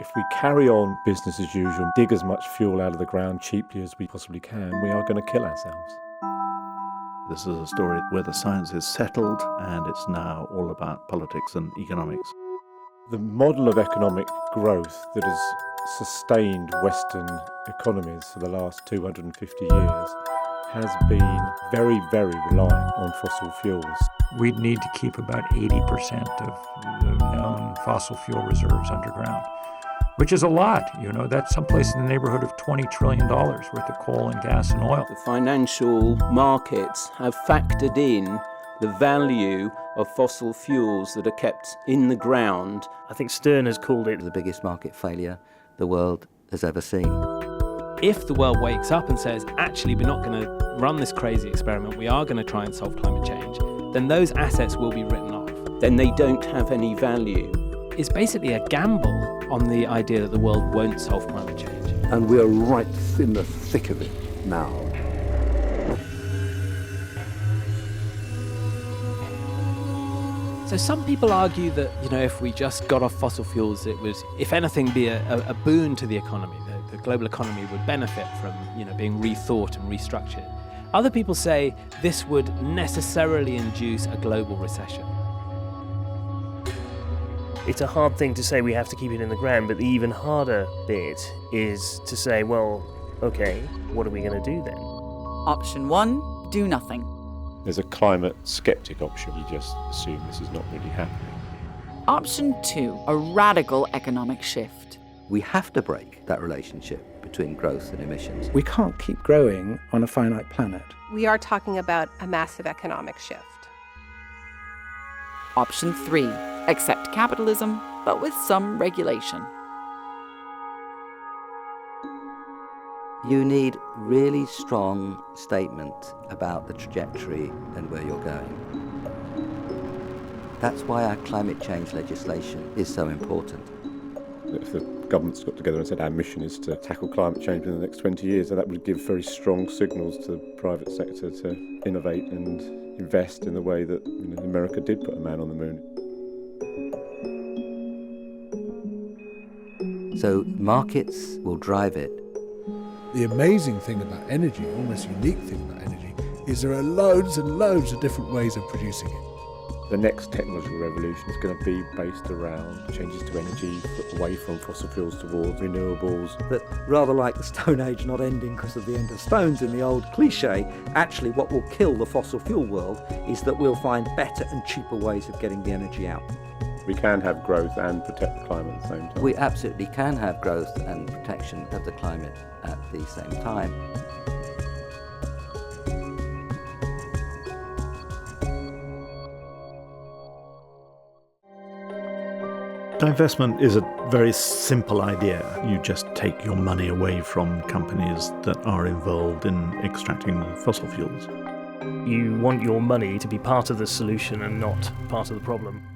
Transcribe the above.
If we carry on business as usual, dig as much fuel out of the ground cheaply as we possibly can, we are going to kill ourselves. This is a story where the science is settled and it's now all about politics and economics. The model of economic growth that has sustained Western economies for the last 250 years has been very, very reliant on fossil fuels. We'd need to keep about 80% of the known fossil fuel reserves underground, which is a lot. That's someplace in the neighborhood of $20 trillion worth of coal and gas and oil. The financial markets have factored in the value of fossil fuels that are kept in the ground. I think Stern has called it the biggest market failure the world has ever seen. If the world wakes up and says, actually, we're not going to run this crazy experiment, we are going to try and solve climate change, then those assets will be written off. Then they don't have any value. It's basically a gamble on the idea that the world won't solve climate change. And we're right in the thick of it now. So some people argue that, if we just got off fossil fuels, it would, if anything, be a boon to the economy. The global economy would benefit from, being rethought and restructured. Other people say this would necessarily induce a global recession. It's a hard thing to say we have to keep it in the ground, but the even harder bit is to say, well, okay, what are we going to do then? Option 1, do nothing. There's a climate skeptic option. You just assume this is not really happening. Option 2, a radical economic shift. We have to break that relationship between growth and emissions. We can't keep growing on a finite planet. We are talking about a massive economic shift. Option 3, accept capitalism, but with some regulation. You need really strong statement about the trajectory and where you're going. That's why our climate change legislation is so important. If the government's got together and said our mission is to tackle climate change in the next 20 years, that would give very strong signals to the private sector to innovate and invest in the way that America did put a man on the moon. So markets will drive it. The amazing thing about energy, almost unique thing about energy, is there are loads and loads of different ways of producing it. The next technological revolution is going to be based around changes to energy, away from fossil fuels towards renewables. That rather like the Stone Age not ending because of the end of stones in the old cliche, actually what will kill the fossil fuel world is that we'll find better and cheaper ways of getting the energy out. We can have growth and protect the climate at the same time. We absolutely can have growth and protection of the climate at the same time. Divestment is a very simple idea. You just take your money away from companies that are involved in extracting fossil fuels. You want your money to be part of the solution and not part of the problem.